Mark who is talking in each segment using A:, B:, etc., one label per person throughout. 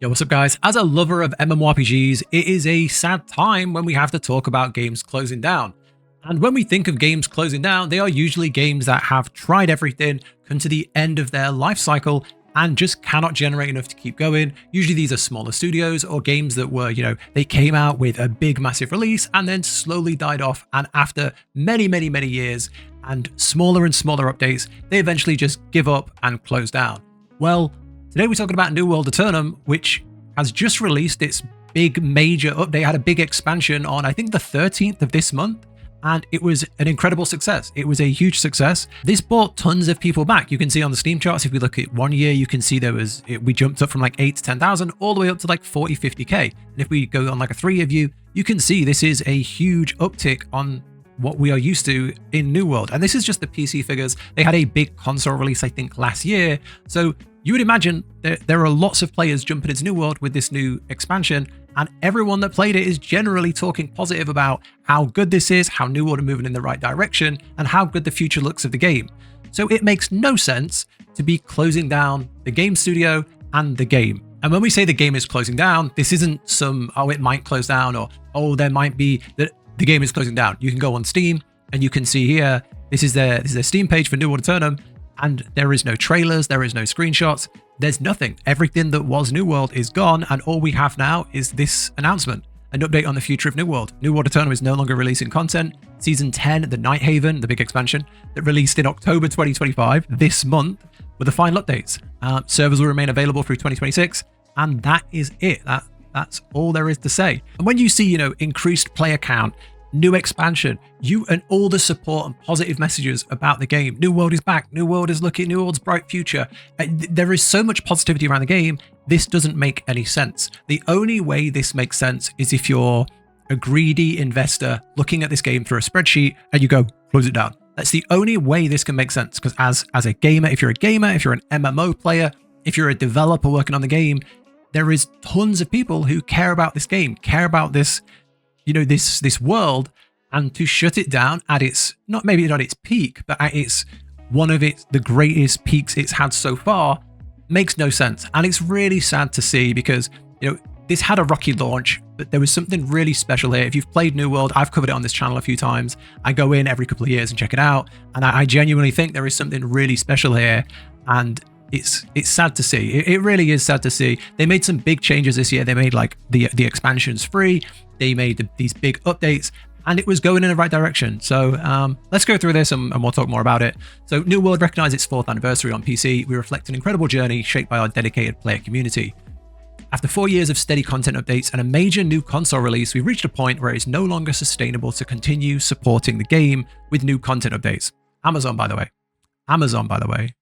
A: Yo, what's up guys? As a lover of MMORPGs, it is a sad time when we have to talk about games closing down. And when we think of games closing down, they are usually games that have tried everything, come to the end of their life cycle, and just cannot generate enough to keep going. Usually these are smaller studios or games that were, they came out with a big massive release and then slowly died off. And after many years and smaller updates, they eventually just give up and close down. Well, today we're talking about New World Aeternum, which has just released its big major update, had a big expansion on, I think, the 13th of this month, and it was an incredible success. It was a huge success. This brought tons of people back. You can see on the Steam charts, if we look at 1 year, you can see we jumped up from like 8 to 10,000 all the way up to like 40, 50K. And if we go on like a 3-year view, you can see this is a huge uptick on what we are used to in New World. And this is just the PC figures. They had a big console release, I think, last year. So you would imagine there are lots of players jumping into New World with this new expansion, and everyone that played it is generally talking positive about how good this is, how New World are moving in the right direction, and how good the future looks of the game. So it makes no sense to be closing down the game studio and the game. And when we say the game is closing down, this isn't some, oh, it might close down, or, oh, there might be that the game is closing down. You can go on Steam and you can see here, this is their Steam page for New World Aeternum, and there is no trailers, there is no screenshots, there's nothing. Everything that was New World is gone, and all we have now is this announcement, an update on the future of New World. New World Aeternum is no longer releasing content. Season 10, the Night Haven, the big expansion, that released in October 2025, this month, with the final updates. Servers will remain available through 2026, and that is it. That's all there is to say. And when you see, increased player count, new expansion, and all the support and positive messages about the game. New World is back. New World is looking. New World's bright future. There is so much positivity around the game. This doesn't make any sense. The only way this makes sense is if you're a greedy investor looking at this game through a spreadsheet and you go, close it down. That's the only way this can make sense. Because as a gamer, if you're an MMO player, if you're a developer working on the game, there is tons of people who care about this game, care about this, this world, and to shut it down at its, maybe not its peak, but at its one of the greatest peaks it's had so far, makes no sense. And it's really sad to see because, this had a rocky launch, but there was something really special here. If you've played New World, I've covered it on this channel a few times. I go in every couple of years and check it out, and I genuinely think there is something really special here, and it's sad to see. It really is sad to see. They made some big changes this year. They made like the expansions free. They made these big updates, and it was going in the right direction. So let's go through this and we'll talk more about it. So New World recognized its 4th anniversary on PC. We reflect an incredible journey shaped by our dedicated player community. After 4 years of steady content updates and a major new console release, we've reached a point where it's no longer sustainable to continue supporting the game with new content updates. Amazon, by the way.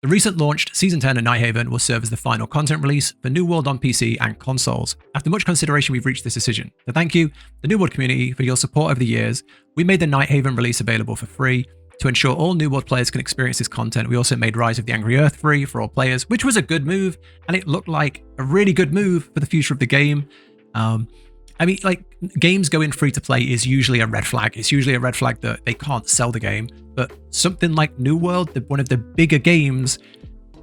A: The recent launched Season 10 of Night Haven will serve as the final content release for New World on PC and consoles. After much consideration, we've reached this decision. So thank you, the New World community, for your support over the years. We made the Night Haven release available for free. To ensure all New World players can experience this content, we also made Rise of the Angry Earth free for all players, which was a good move, and it looked like a really good move for the future of the game. Games going free to play is usually a red flag. It's usually a red flag that they can't sell the game. But something like New World, one of the bigger games,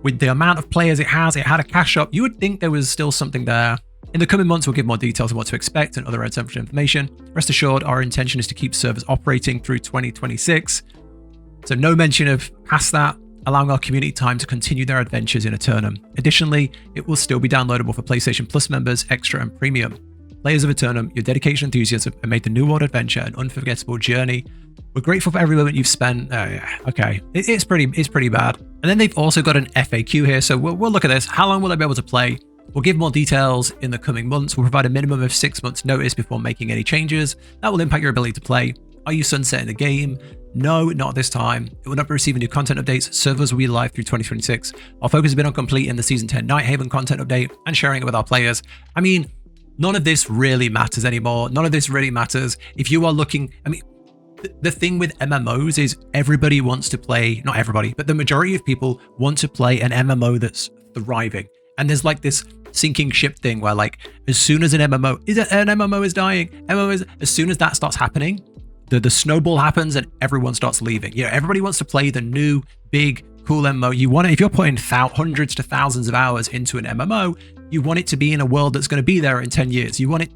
A: with the amount of players it had a cash shop, you would think there was still something there. In the coming months, we'll give more details on what to expect and other essential information. Rest assured, our intention is to keep servers operating through 2026. So no mention of past that, allowing our community time to continue their adventures in Aeternum. Additionally, it will still be downloadable for PlayStation Plus members, Extra and Premium. Players of Aeternum, your dedication and enthusiasm have made the New World adventure an unforgettable journey. We're grateful for every moment you've spent. Okay, it's pretty bad. And then they've also got an FAQ here, so we'll look at this. How long will I be able to play? We'll give more details in the coming months. We'll provide a minimum of 6 months notice before making any changes. That will impact your ability to play. Are you sunsetting the game? No, not this time. It will not be receiving new content updates. Servers will be live through 2026. Our focus has been on completing the Season 10 Night Haven content update and sharing it with our players. I mean, none of this really matters anymore. None of this really matters. If you are looking, the thing with MMOs is everybody wants to play, not everybody, but the majority of people want to play an MMO that's thriving. And there's like this sinking ship thing where like, as soon as an MMO is dying, as soon as that starts happening, the snowball happens and everyone starts leaving. Everybody wants to play the new, big, cool MMO. You want it, if you're putting hundreds to thousands of hours into an MMO, You want it to be in a world that's going to be there in 10 years. You want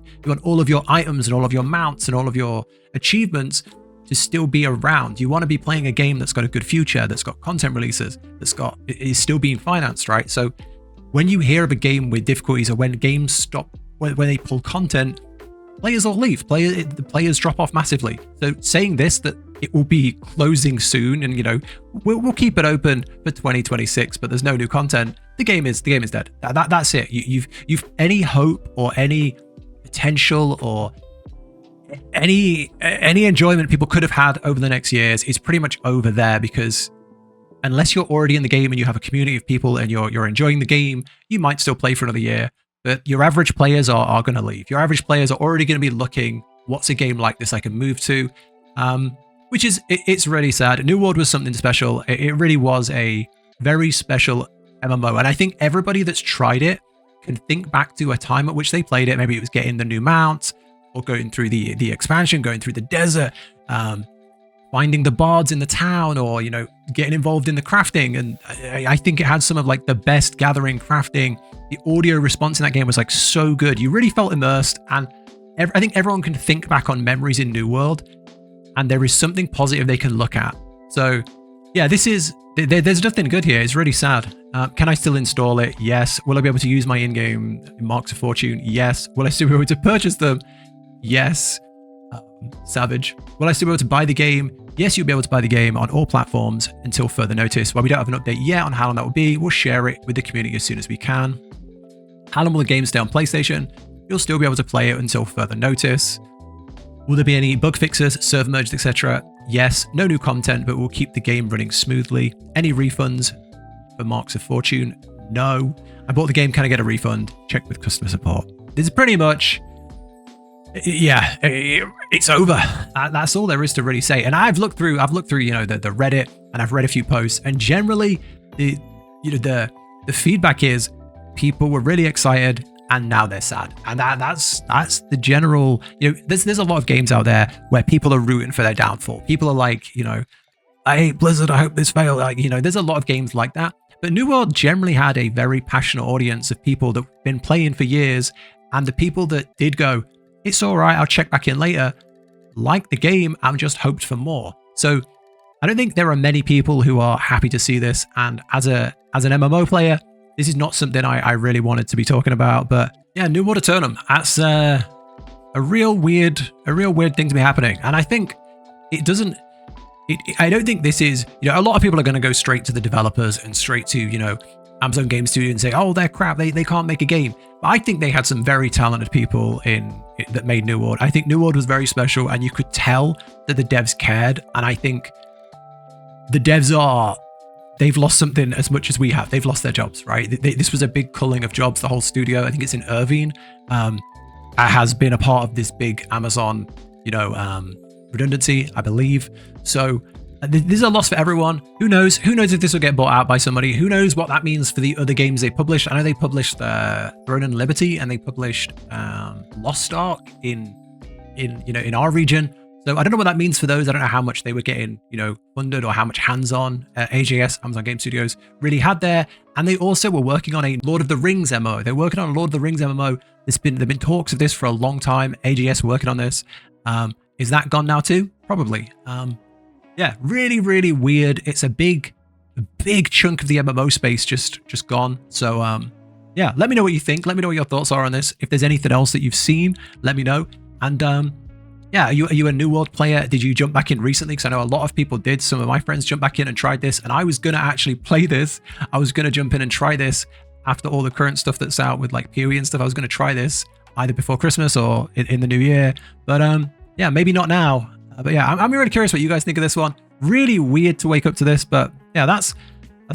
A: all of your items and all of your mounts and all of your achievements to still be around. You want to be playing a game that's got a good future, that's got content releases, is still being financed, right? So when you hear of a game with difficulties, or when games stop, when they pull content, players will leave. The players drop off massively. So saying this, that it will be closing soon, and we'll keep it open for 2026, but there's no new content. The game is dead. That's it. You've any hope or any potential or any enjoyment people could have had over the next years is pretty much over there, because unless you're already in the game and you have a community of people and you're enjoying the game, you might still play for another year. But your average players are going to leave. Your average players are already going to be looking, what's a game like this I can move to? Which is, it's really sad. New World was something special. It really was a very special MMO. And I think everybody that's tried it can think back to a time at which they played it. Maybe it was getting the new mount, or going through the expansion, going through the desert, finding the bards in the town, or getting involved in the crafting. And I think it had some of like the best gathering crafting. The audio response in that game was like so good. You really felt immersed, and I think everyone can think back on memories in New World, and there is something positive they can look at. So yeah, there's nothing good here. It's really sad. Can I still install it? Yes. Will I be able to use my in-game marks of fortune? Yes. Will I still be able to purchase them? Yes. Savage. Will I still be able to buy the game? Yes, you'll be able to buy the game on all platforms until further notice. While we don't have an update yet on how long that will be, we'll share it with the community as soon as we can. How long will the game stay on PlayStation? You'll still be able to play it until further notice. Will there be any bug fixes, server merges, etc.? Yes. No new content, but we'll keep the game running smoothly. Any refunds for marks of fortune? No. I bought the game, can I get a refund? Check with customer support. This is pretty much, yeah, it's over. That's all there is to really say. And I've looked through, the Reddit, and I've read a few posts, and generally the feedback is people were really excited and now they're sad. And that's the general, there's a lot of games out there where people are rooting for their downfall. People are like, I hate Blizzard, I hope this fails. Like, there's a lot of games like that. But New World generally had a very passionate audience of people that have been playing for years, and the people that did go, it's all right, I'll check back in later, like the game and just hoped for more. So I don't think there are many people who are happy to see this. And as an MMO player, this is not something I really wanted to be talking about. But yeah, New World Aeternum, that's a real weird thing to be happening. And I think it doesn't, I don't think this is, a lot of people are going to go straight to the developers and straight to, Amazon Game Studio and say, oh, they're crap, they can't make a game. But I think they had some very talented people that made New World. I think New World was very special, and you could tell that the devs cared. And I think the devs they've lost something as much as we have. They've lost their jobs, right? This was a big culling of jobs, the whole studio. I think it's in Irvine. Has been a part of this big Amazon, redundancy, I believe. So this is a loss for everyone. Who knows? Who knows if this will get bought out by somebody? Who knows what that means for the other games they published? I know they published Throne and Liberty, and they published Lost Ark in our region. So I don't know what that means for those. I don't know how much they were getting, funded, or how much hands-on AJS, Amazon Game Studios, really had there. And they also were working on a Lord of the Rings MMO. They're working on a Lord of the Rings MMO. There've been talks of this for a long time. AJS working on this. Is that gone now too? Probably. Yeah, really, really weird. It's a big chunk of the MMO space just gone. So yeah, let me know what you think. Let me know what your thoughts are on this. If there's anything else that you've seen, let me know. And yeah, are you a New World player? Did you jump back in recently? Because I know a lot of people did. Some of my friends jumped back in and tried this, and I was going to actually play this. I was going to jump in and try this after all the current stuff that's out with like PoE and stuff. I was going to try this either before Christmas or in the new year. But yeah, maybe not now. But yeah, I'm really curious what you guys think of this one. Really weird to wake up to this, but yeah, that's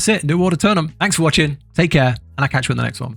A: it. New World Aeternum. Thanks for watching. Take care, and I'll catch you in the next one.